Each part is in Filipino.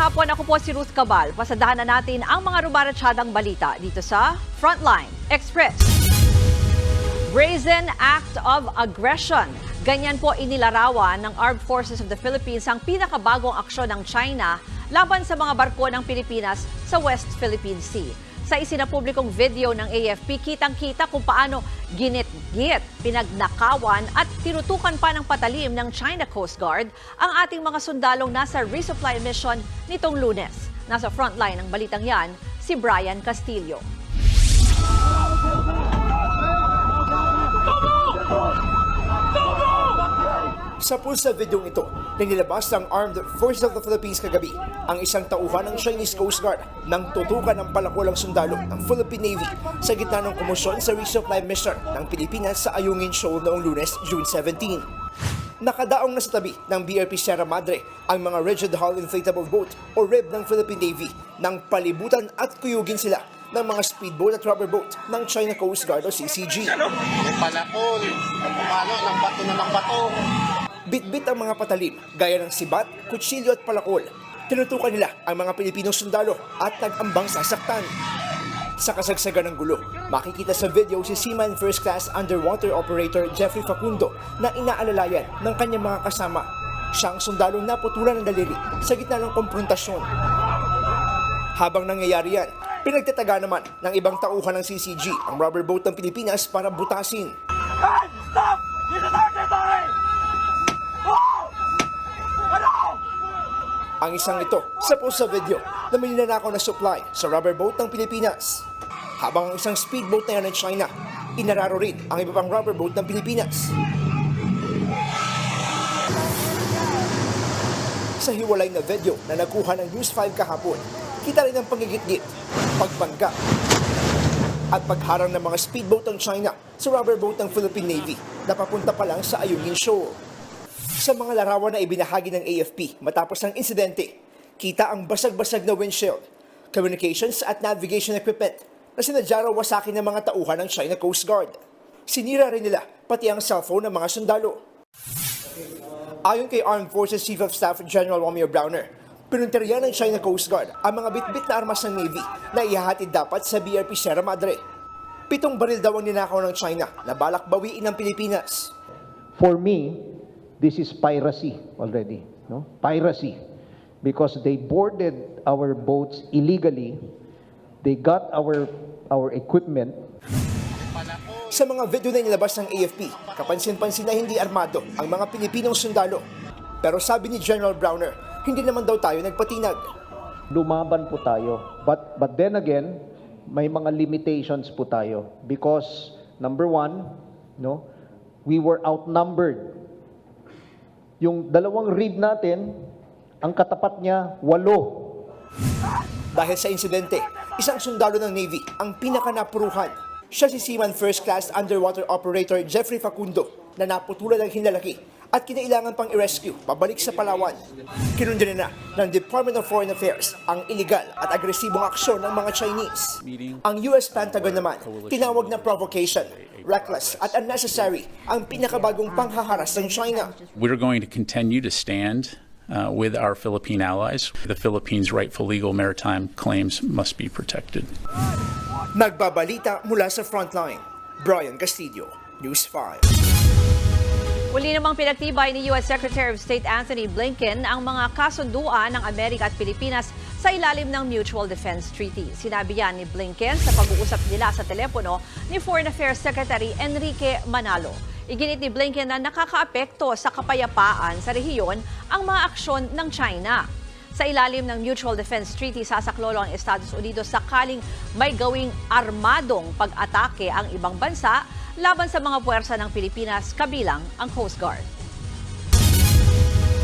hapon, ako po si Ruth Cabal. Pasadahan na natin ang mga rumaratsyadang balita dito sa Frontline Express. Brazen act of aggression. Ganyan po inilarawan ng Armed Forces of the Philippines ang pinakabagong aksyon ng China laban sa mga barko ng Pilipinas sa West Philippine Sea. Sa isinapublikong video ng AFP, kitang-kita kung paano ginit-git, pinagnakawan at tinutukan pa ng patalim ng China Coast Guard ang ating mga sundalong nasa resupply mission nitong Lunes. Nasa frontline ng balitang yan, si Brian Castillo. Sa pulsa videong ito, nilabas ng Armed Forces of the Philippines kagabi ang isang tauhan ng Chinese Coast Guard nang tutukan ng palakulang sundalo ng Philippine Navy sa gitna ng komosyon sa resupply mission ng Pilipinas sa Ayungin Shoal noong Lunes, June 17. Nakadaong na sa tabi ng BRP Sierra Madre ang mga rigid hull inflatable boat o RIB ng Philippine Navy nang palibutan at kuyugin sila ng mga speedboat at rubber boat ng China Coast Guard o CCG. May palakol, pumalo ng bato na ng bato. Bit-bit ang mga patalim, gaya ng sibat, kutsilyo at palakol. Tinutukan nila ang mga Pilipinong sundalo at nag-ambang sasaktan. Sa kasagsagan ng gulo, makikita sa video si Seaman First Class Underwater Operator Jeffrey Facundo na inaalalayan ng kanyang mga kasama. Siyang sundalong naputulan ng daliri sa gitna ng konfrontasyon. Habang nangyayari yan, pinagtataga naman ng ibang tauhan ng CCG ang rubber boat ng Pilipinas para butasin. Hey, stop! This is our territory! Ang isang ito sa post sa video na may ninanakaw na supply sa rubber boat ng Pilipinas. Habang ang isang speedboat na yan ng China, inararo rin ang iba pang rubber boat ng Pilipinas. Sa hiwalay na video na nakuha ng News 5 kahapon, kita rin ang pangigitgit, pagbangga, at pagharang ng mga speedboat ng China sa rubber boat ng Philippine Navy na papunta pa lang sa Ayungin Shoal. Sa mga larawan na ibinahagi ng AFP matapos ng insidente, kita ang basag-basag na windshield, communications at navigation equipment na sinadya raw wasakin ng mga tauhan ng China Coast Guard. Sinira rin nila pati ang cellphone ng mga sundalo. Ayon kay Armed Forces Chief of Staff General Romeo Browner, pinunteriya ng China Coast Guard ang mga bitbit na armas ng Navy na ihahatid dapat sa BRP Sierra Madre. 7 baril daw ang ninakaw ng China na balak bawiin ng Pilipinas. For me, this is piracy already, no? Piracy. Because they boarded our boats illegally. They got our equipment. Sa mga video na inilabas ng AFP, kapansin-pansin na hindi armado ang mga Pilipinong sundalo. Pero sabi ni General Browner, hindi naman daw tayo nagpatinag. Lumaban po tayo. But then again, may mga limitations po tayo. Because, number one, no, we were outnumbered. Yung dalawang RIB natin, ang katapat niya, 8. Dahil sa insidente, isang sundalo ng Navy ang pinakanapuruhan. Siya si Seaman First Class Underwater Operator Jeffrey Facundo na naputulan ng hinlalaki at kinailangan pang i-rescue pabalik sa Palawan. Kinundin na ng Department of Foreign Affairs ang iligal at agresibong aksyon ng mga Chinese. Ang US Pentagon naman, tinawag na provocation, reckless at unnecessary ang pinakabagong panghaharas ng China. We're going to continue to stand with our Philippine allies. The Philippines' rightful legal maritime claims must be protected. Nagbabalita mula sa Frontline, Brian Castillo, News 5. Muli namang pinagtibay ni U.S. Secretary of State Anthony Blinken ang mga kasunduan ng Amerika at Pilipinas sa ilalim ng Mutual Defense Treaty. Sinabi yan ni Blinken sa pag-uusap nila sa telepono ni Foreign Affairs Secretary Enrique Manalo. Iginit ni Blinken na nakakaapekto sa kapayapaan sa rehiyon ang mga aksyon ng China. Sa ilalim ng Mutual Defense Treaty, sasaklolo ang Estados Unidos sakaling may gawing armadong pag-atake ang ibang bansa laban sa mga puwersa ng Pilipinas, kabilang ang Coast Guard.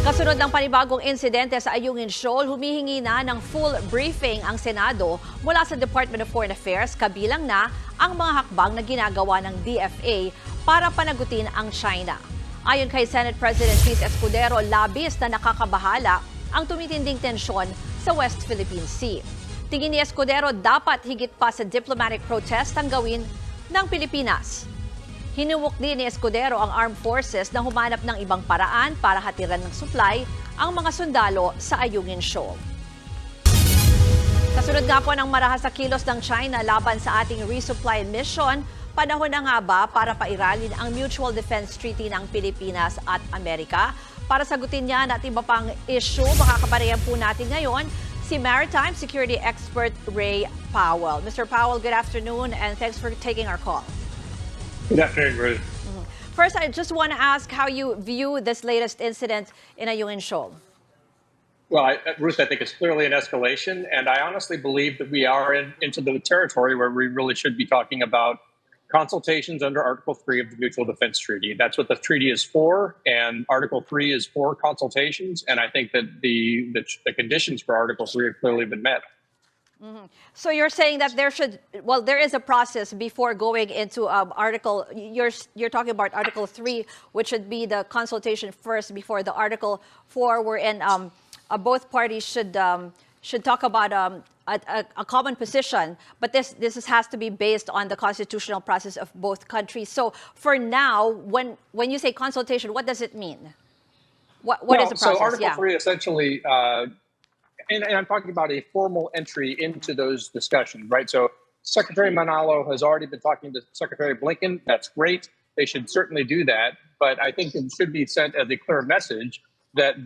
Kasunod ng panibagong insidente sa Ayungin Shoal, humihingi na ng full briefing ang Senado mula sa Department of Foreign Affairs, kabilang na ang mga hakbang na ginagawa ng DFA para panagutin ang China. Ayon kay Senate President Luis Escudero, labis na nakakabahala ang tumitinding tensyon sa West Philippine Sea. Tingin ni Escudero, dapat higit pa sa diplomatic protest ang gawin ng Pilipinas. Hinuwok din ni Escudero ang armed forces na humanap ng ibang paraan para hatiran ng supply ang mga sundalo sa Ayungin Shoal. Kasunod nga po ng marahas na kilos ng China laban sa ating resupply mission, panahon na nga ba para pairalin ang Mutual Defense Treaty ng Pilipinas at Amerika? Para sagutin yan at iba pang issue, makakabarehan po natin ngayon si Maritime Security Expert Ray Powell. Mr. Powell, good afternoon and thanks for taking our call. Good afternoon, Ruth. First, I just want to ask how you view this latest incident in Ayungin Shoal. Well, Ruth, I think it's clearly an escalation, and I honestly believe that we are into the territory where we really should be talking about consultations under Article 3 of the Mutual Defense Treaty. That's what the treaty is for, and Article 3 is for consultations, and I think that the conditions for Article 3 have clearly been met. So you're saying that there is a process before going into Article, you're talking about Article 3, which should be the consultation first before the Article 4, wherein both parties should talk about a common position, but this has to be based on the constitutional process of both countries. So for now, when you say consultation, what does it mean? What is the process? So Article 3 essentially, and I'm talking about a formal entry into those discussions, right? So Secretary Manalo has already been talking to Secretary Blinken. That's great. They should certainly do that. But I think it should be sent as a clear message that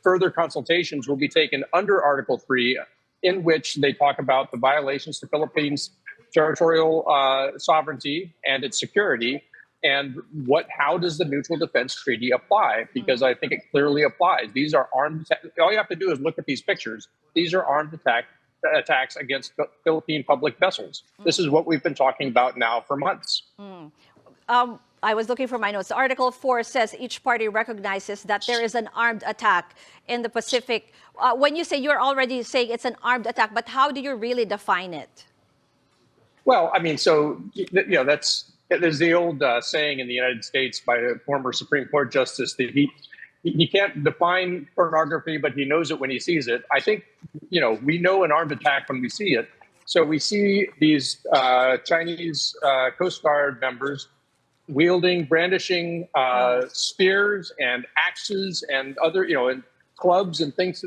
further consultations will be taken under Article 3, in which they talk about the violations to Philippines' territorial sovereignty and its security, and how does the Mutual Defense Treaty apply? Because I think it clearly applies. These are armed. All you have to do is look at these pictures. These are armed attacks against Philippine public vessels. This is what we've been talking about now for months. I was looking for my notes. Article 4 says each party recognizes that there is an armed attack in the Pacific. When you say, you're already saying it's an armed attack, but how do you really define it? Well, I mean, so, there's the old saying in the United States by a former Supreme Court justice that he can't define pornography, but he knows it when he sees it. I think, we know an armed attack when we see it. So we see these Chinese Coast Guard members brandishing spears and axes and other, and clubs and things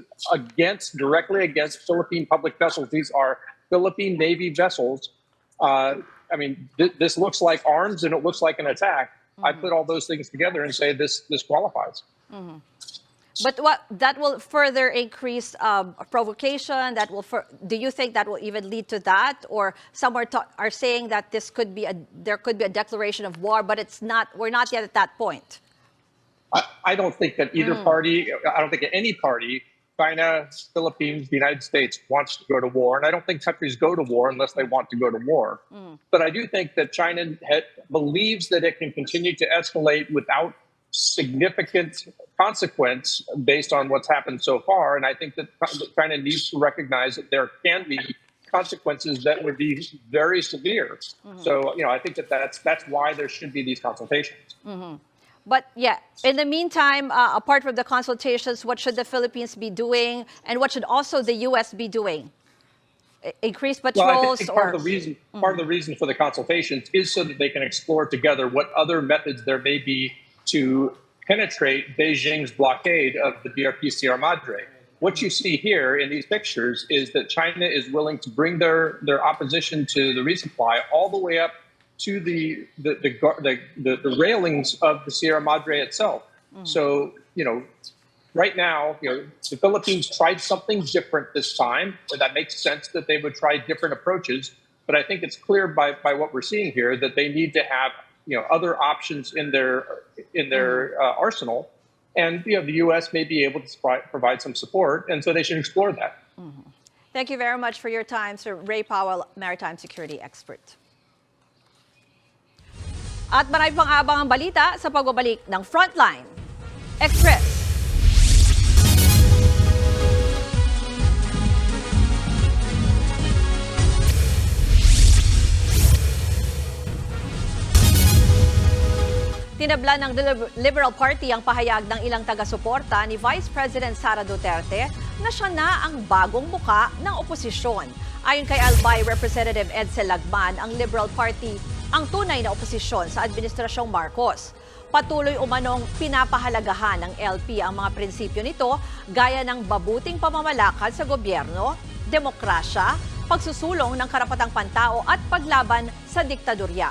directly against Philippine public vessels. These are Philippine Navy vessels. This looks like arms and it looks like an attack. I put all those things together and say this qualifies. But that will further increase provocation? Do you think that will even lead to that? Or some are saying that there could be a declaration of war, but we're not yet at that point. I don't think that either party, I don't think any party, China, Philippines, the United States, wants to go to war. And I don't think countries go to war unless they want to go to war. But I do think that China believes that it can continue to escalate without significant consequence based on what's happened so far. And I think that China needs to recognize that there can be consequences that would be very severe. So, I think that's why there should be these consultations. But yeah, in the meantime, apart from the consultations, what should the Philippines be doing, and what should also the U.S. be doing? Increase patrols? Well, I think part of the reason for the consultations is so that they can explore together what other methods there may be to penetrate Beijing's blockade of the BRP Sierra Madre. What you see here in these pictures is that China is willing to bring their opposition to the resupply all the way up to the railings of the Sierra Madre itself. So, right now, the Philippines tried something different this time. That makes sense that they would try different approaches. But I think it's clear by what we're seeing here that they need to have other options in their arsenal, and the U.S. may be able to provide some support, and so they should explore that. Thank you very much for your time, Sir Ray Powell, Maritime Security Expert. At marami pang abangang balita sa pagbabalik ng Frontline Express. Tinabla ng Liberal Party ang pahayag ng ilang taga-suporta ni Vice President Sara Duterte na siya na ang bagong muka ng oposisyon. Ayon kay Albay Representative Edsel Lagman, ang Liberal Party ang tunay na oposisyon sa Administrasyong Marcos. Patuloy umanong pinapahalagahan ng LP ang mga prinsipyo nito gaya ng mabuting pamamalakad sa gobyerno, demokrasya, pagsusulong ng karapatang pantao at paglaban sa diktadorya.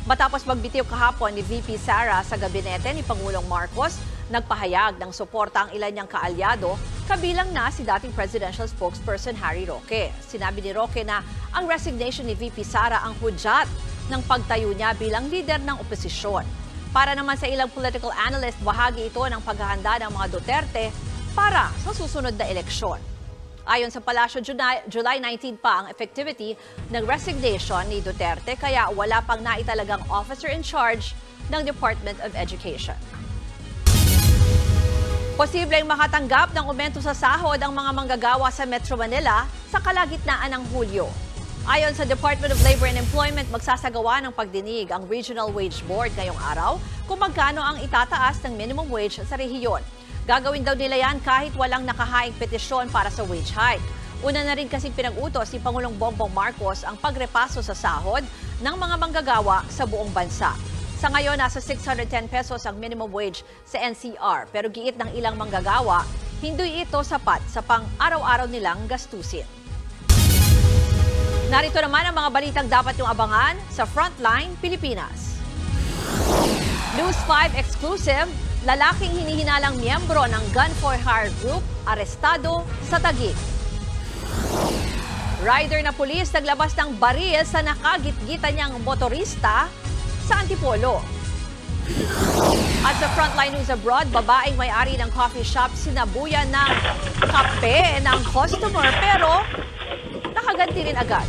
Matapos magbitiw kahapon ni VP Sara sa gabinete ni Pangulong Marcos, nagpahayag ng suporta ang ilan niyang kaalyado, kabilang na si dating presidential spokesperson Harry Roque. Sinabi ni Roque na ang resignation ni VP Sara ang hudyat ng pagtayo niya bilang lider ng oposisyon. Para naman sa ilang political analyst, bahagi ito ng paghahanda ng mga Duterte para sa susunod na eleksyon. Ayon sa Palasyo, July 19 pa ang effectivity ng resignation ni Duterte, kaya wala pang naitalagang officer in charge ng Department of Education. Posibleng makatanggap ng aumento sa sahod ang mga manggagawa sa Metro Manila sa kalagitnaan ng Hulyo. Ayon sa Department of Labor and Employment, magsasagawa ng pagdinig ang Regional Wage Board ngayong araw kung magkano ang itataas ng minimum wage sa rehiyon. Gagawin daw nila yan kahit walang nakahaing petisyon para sa wage hike. Una na rin kasing pinag-utos ni Pangulong Bongbong Marcos ang pagrepaso sa sahod ng mga manggagawa sa buong bansa. Sa ngayon, nasa 610 pesos ang minimum wage sa NCR. Pero giit ng ilang manggagawa, hindi ito sapat sa pang-araw-araw nilang gastusin. Narito naman ang mga balitang dapat yung abangan sa Frontline, Pilipinas. News 5 exclusive, lalaking hinihinalang miyembro ng Gun for Hire Group, arestado sa Taguig. Rider na pulis naglabas ng baril sa nakagitgitan niyang motorista sa Antipolo. At sa Frontline News Abroad, babaeng may-ari ng coffee shop sinabuyan ng kape ng customer pero nakaganti rin agad.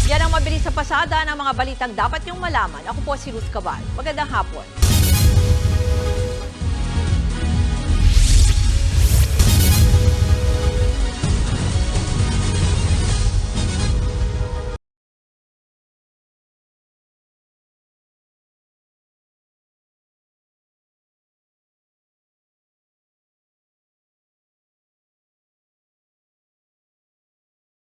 Yan ang mabilis sa pasada ng mga balitang dapat niyong malaman. Ako po si Ruth Cabal. Magandang hapon.